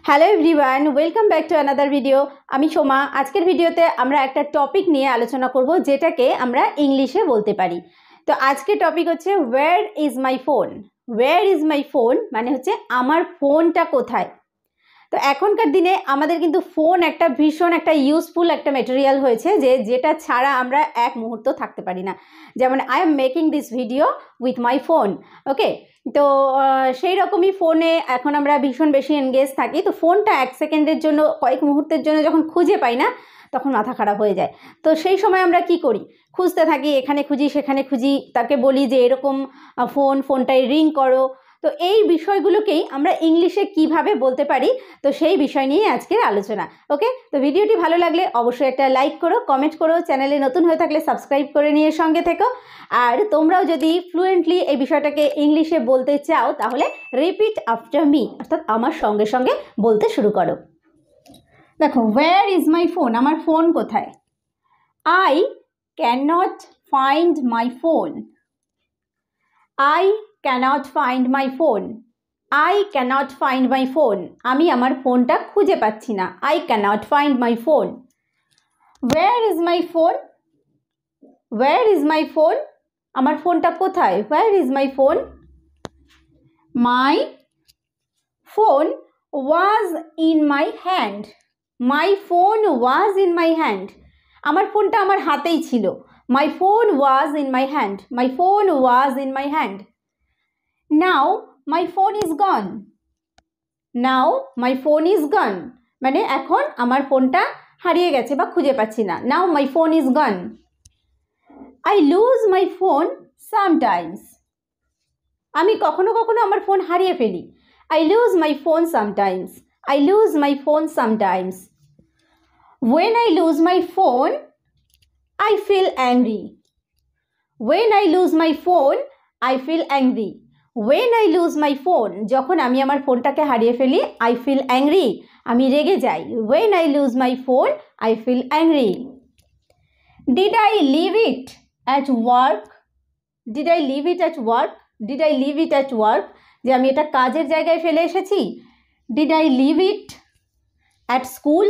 Hello everyone, welcome back to another video. আমি সোমা। আজকের ভিডিওতে আমরা একটা টপিক নিয়ে আলোচনা করব, যেটাকে আমরা ইংলিশে বলতে পারি। তো আজকের টপিক হচ্ছে wire is my phone. Wire is my phone মানে হচ্ছে আমার ফোনটা কোথায়। তো এখনকার দিনে আমাদের কিন্তু ফোন একটা ভীষণ একটা ইউজফুল একটা ম্যাটেরিয়াল হয়েছে, যেটা ছাড়া আমরা এক মুহূর্ত থাকতে পারি না। যেমন I am making this video with my phone, okay. তো সেই রকমই ফোনে এখন আমরা ভীষণ বেশি এনগেজ থাকি। তো ফোনটা এক সেকেন্ডের জন্য, কয়েক মুহূর্তের জন্য যখন খুঁজে পাই না, তখন মাথা খারাপ হয়ে যায়। তো সেই সময় আমরা কি করি? খুঁজতে থাকি, এখানে খুঁজি সেখানে খুঁজি, তাকে বলি যে এরকম ফোনটাই রিং করো। তো এই বিষয়গুলোকেই আমরা ইংলিশে কিভাবে বলতে পারি, তো সেই বিষয় নিয়ে আজকের আলোচনা। ওকে, তো ভিডিওটি ভালো লাগলে অবশ্যই একটা লাইক করো, কমেন্ট করো, চ্যানেলে নতুন হয়ে থাকলে সাবস্ক্রাইব করে নিয়ে সঙ্গে থেকো। আর তোমরাও যদি ফ্লুয়েন্টলি এই বিষয়টাকে ইংলিশে বলতে চাও, তাহলে রিপিট আফটার মি, অর্থাৎ আমার সঙ্গে সঙ্গে বলতে শুরু করো। দেখো, ওয়্যার ইজ মাই ফোন, আমার ফোন কোথায়? I can not find my phone. I cannot find my phone. I cannot find my phone. আমি আমার ফোনটা খুঁজে পাচ্ছি না। I cannot find my phone. Where is my phone? Where is my phone? আমার ফোনটা কোথায়? Where is my phone? My phone was in my hand. My phone was in my hand. আমার ফোনটা আমার হাতেই ছিল। My phone was in my hand. My phone was in my hand. Now my phone is gone. Now my phone is gone. মানে এখন আমার ফোনটা হারিয়ে গেছে বা খুঁজে পাচ্ছি না। Now my phone is gone. I lose my phone sometimes. আমি কখনো কখনো আমার ফোন হারিয়ে ফেলি। I lose my phone sometimes. I lose my phone sometimes. When I lose my phone, I feel angry. When I lose my phone, I feel angry. When I lose my phone, যখন আমি আমার ফোনটাকে হারিয়ে ফেলি, I feel angry. আমি রেগে যাই। When I lose my phone, I feel angry. Did I leave it at work? Did I leave it at work? Did I leave it at work? যে আমি এটা কাজের জায়গায় ফেলে এসেছি। Did I leave it at school?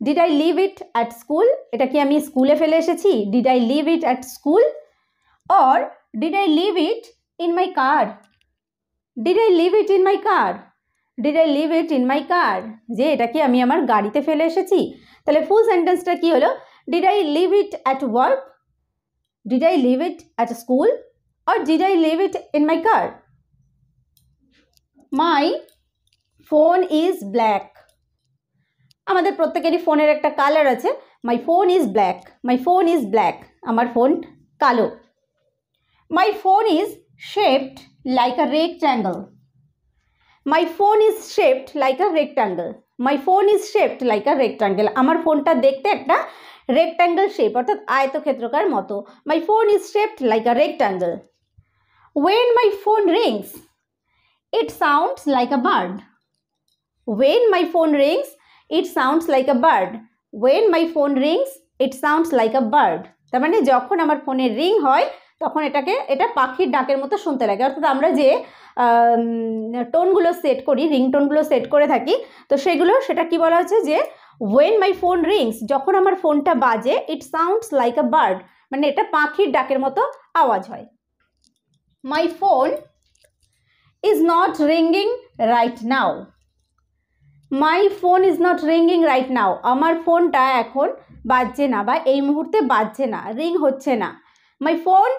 Did I leave it at school? এটা কি আমি স্কুলে ফেলে এসেছি? Did I leave it at school? Or did I leave it in my car? Did I leave it in my car? Did I leave it in my car? যে এটা কি আমি আমার গাড়িতে ফেলে এসেছি? তাহলে ফুল সেন্টেন্সটা কি হলো? Did I leave it at work? Did I leave it at school? Or did I leave it in my car? My phone is black. আমাদের প্রত্যেকেরই ফোনের একটা কালার আছে। My phone is black. My phone is black. আমার phone কালো। My phone is shaped like a rectangle. My phone is shaped like a rectangle. My phone is shaped like a rectangle. আমার ফোনটা দেখতে একটা rectangle shape, অর্থাৎ আয়তক্ষেত্রকার মতো। My phone is shaped like a rectangle. When my phone rings, it sounds like a bird. When my phone rings, it sounds like a bird. When my phone rings, it sounds like a bird. তার মানে যখন আমার ফোনে ring হয়, তখন এটা পাখির ডাকের মতো শুনতে লাগে। অর্থাৎ আমরা যে টোনগুলো সেট করি, রিংটোনগুলো সেট করে থাকি, তো সেটা কি বলা হচ্ছে যে when my phone rings, যখন আমার ফোনটা বাজে, it sounds like a bird, মানে এটা পাখির ডাকের মতো আওয়াজ হয়। My phone is not ringing right now. My phone is not ringing right now. আমার ফোনটা এখন বাজছে না বা এই মুহূর্তে বাজছে না, রিং হচ্ছে না। My phone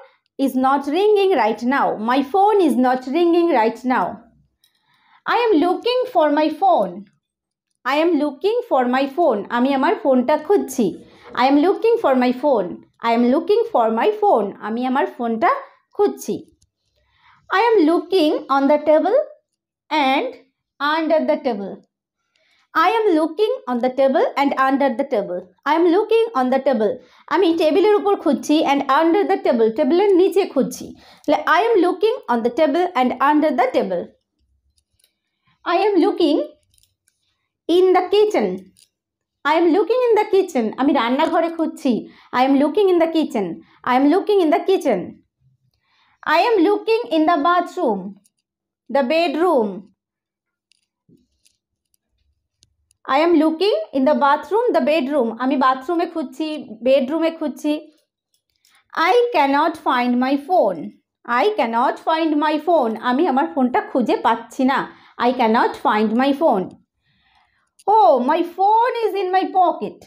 is not ringing right now. My phone is not ringing right now. I am looking for my phone. I am looking for my phone. আমি আমার ফোনটা খুঁজছি। I am looking for my phone. I am looking for my phone. আমি আমার ফোনটা খুঁজছি। I am looking on the table and under the table. I am looking on the table and under the table. I am looking on the table. আমি টেবিলের উপর খুঁজছি and under the table, টেবিলের নিচে খুঁজছি। তাহলে I am looking on the table and under the table. I am looking in the kitchen. I am looking in the kitchen. আমি রান্নাঘরে খুঁজছি। I am looking in the kitchen. I am looking in the kitchen. I am looking in the bathroom, the bedroom. I am looking in the bathroom, the bedroom. আমি বাথরুমে খুঁজছি, বেডরুমে খুঁজছি। I cannot find my phone. I cannot find my phone. আমি আমার ফোনটা খুঁজে পাচ্ছি না। I cannot find my phone. Oh, my phone is in my pocket.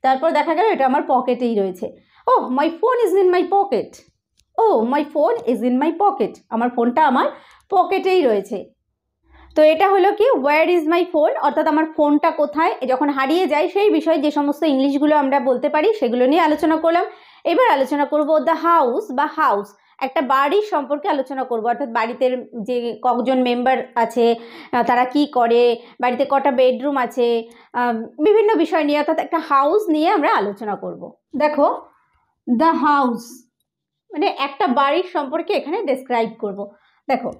তারপর দেখা গেল এটা আমার পকেটেই রয়েছে। Oh, my phone is in my pocket. Oh, my phone is in my pocket. আমার ফোনটা আমার পকেটেই রয়েছে। তো এটা হলো কি ওয়্যার ইজ মাই ফোন, অর্থাৎ আমার ফোনটা কোথায় যখন হারিয়ে যায় সেই বিষয়ে যে সমস্ত ইংলিশগুলো আমরা বলতে পারি সেগুলো নিয়ে আলোচনা করলাম। এবার আলোচনা করব দ্য হাউস বা হাউস, একটা বাড়ির সম্পর্কে আলোচনা করব, অর্থাৎ বাড়িতে যে কজন মেম্বার আছে, তারা কি করে, বাড়িতে কটা বেডরুম আছে, বিভিন্ন বিষয় নিয়ে, অর্থাৎ একটা হাউস নিয়ে আমরা আলোচনা করব। দেখো দ্য হাউস মানে একটা বাড়ির সম্পর্কে এখানে ডেসক্রাইব করব। দেখো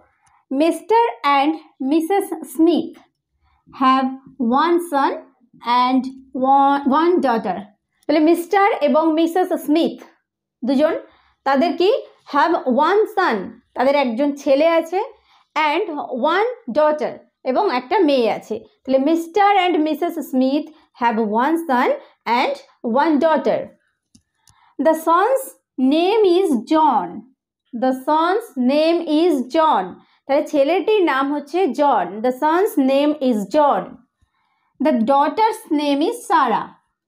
Mr. and Mrs. Smith have one son and one daughter. তাহলে মিস্টার এবং মিসেস স্মিথ দুজন, তাদের কি হ্যাভ ওয়ান সান, তাদের একজন ছেলে আছে, অ্যান্ড ওয়ান ডটার এবং একটা মেয়ে আছে। তাহলে Mr and Mrs Smith have one son and one daughter. The son's name is John. The son's name is John, তাহলে ছেলেটির নাম হচ্ছে John. The son's name is John. The daughter's name is Sarah.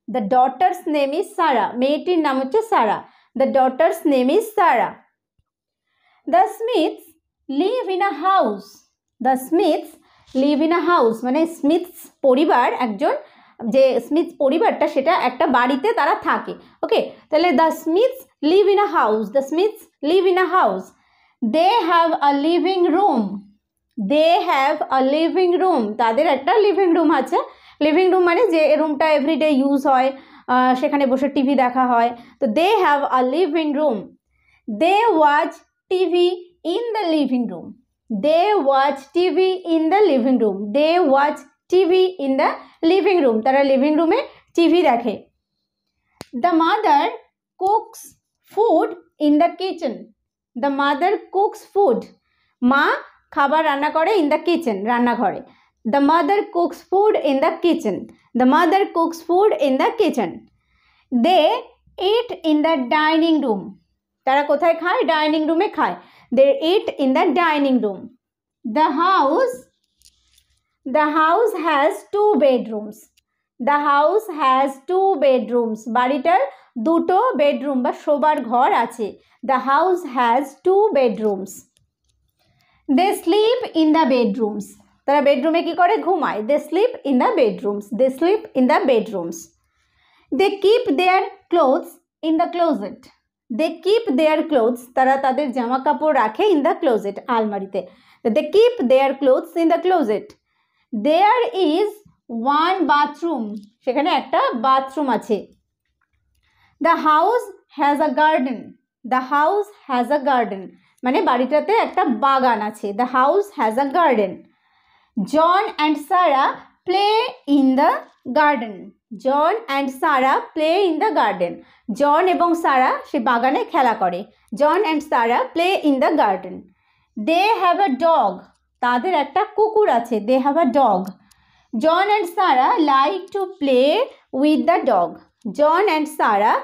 The daughter's name is Sarah, মেয়েটির নাম হচ্ছে Sarah. The daughter's name is Sarah. The Smiths live in a house. The Smiths live in a house মানে Smiths পরিবার, একজন যে smiths পরিবারটা সেটা একটা বাড়িতে তারা থাকে। ওকে, তাহলে the Smiths live in a house. The Smiths live in a house. They have a living room. They have a living room. তাদের একটা লিভিং রুম আছে। লিভিং রুম মানে যে রুমটা এভরিডে ইউজ হয়, সেখানে বসে টিভি দেখা হয়। তো they have a living room. They watch TV in the living room. They watch TV in the living room. They watch TV in the living room. তারা লিভিং রুমে টিভি দেখে। The mother cooks food in the kitchen. The mother cooks food. মা খাবার রান্না করে in the kitchen, রান্নাঘরে। The mother cooks food in the kitchen. The mother cooks food in the kitchen. They eat in the dining room. তারা কোথায় খায়? Dining রুমে খায়। They eat in the dining room. The house has 2 bedrooms. The house has 2 bedrooms. বাড়িটার দুটো bedroom বা শোবার ঘর আছে। The house has 2 bedrooms. They sleep in the bedrooms. তারা বেডরুমে কি করে? ঘুমায়। They sleep in the bedrooms. They sleep in the bedrooms. They keep their clothes in the closet. They keep their clothes. তারা তাদের জামা কাপড় রাখে in the closet, আলমারিতে। They keep their clothes in the closet. There is one bathroom. সেখানে একটা bathroom আছে। The house has a garden. The house has a garden. মানে বাড়িটাতে একটা বাগান আছে। The house has a garden. John and Sarah play in the garden. John and Sarah play in the garden. John এবং সারা সে বাগানে খেলা করে। John and Sarah play in the garden. They have a dog. তাদের একটা কুকুর আছে। They have a dog. John and Sarah like to play with the dog. John and Sarah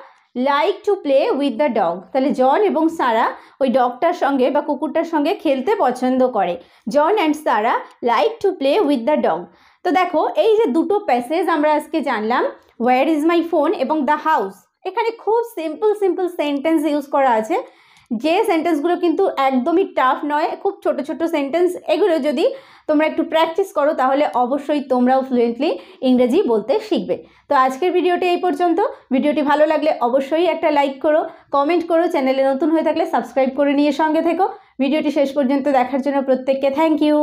like to play with the dog. তাহলে জন এবং সারা ওই daughter সঙ্গে বা কুকুরটার সঙ্গে খেলতে পছন্দ করে। John and Sarah like to play with the dog. তো দেখো এই যে দুটো প্যাসেজ আমরা আজকে জানলাম, ওয়্যার ইজ মাই ফোন এবং দ্য হাউস, এখানে খুব সিম্পল সেন্টেন্স ইউজ করা আছে। যে সেন্টেন্সগুলো কিন্তু একদমই টাফ নয়, খুব ছোট ছোট সেন্টেন্স। এগুলো যদি তোমরা একটু প্র্যাকটিস করো তাহলে অবশ্যই তোমরাও ফ্লুয়েন্টলি ইংরেজি বলতে শিখবে। তো আজকের ভিডিওটি এই পর্যন্ত। ভিডিওটি ভালো লাগলে অবশ্যই একটা লাইক করো, কমেন্ট করো, চ্যানেলে নতুন হয়ে থাকলে সাবস্ক্রাইব করে নিয়ে সঙ্গে থেকো। ভিডিওটি শেষ পর্যন্ত দেখার জন্য প্রত্যেককে থ্যাংক ইউ।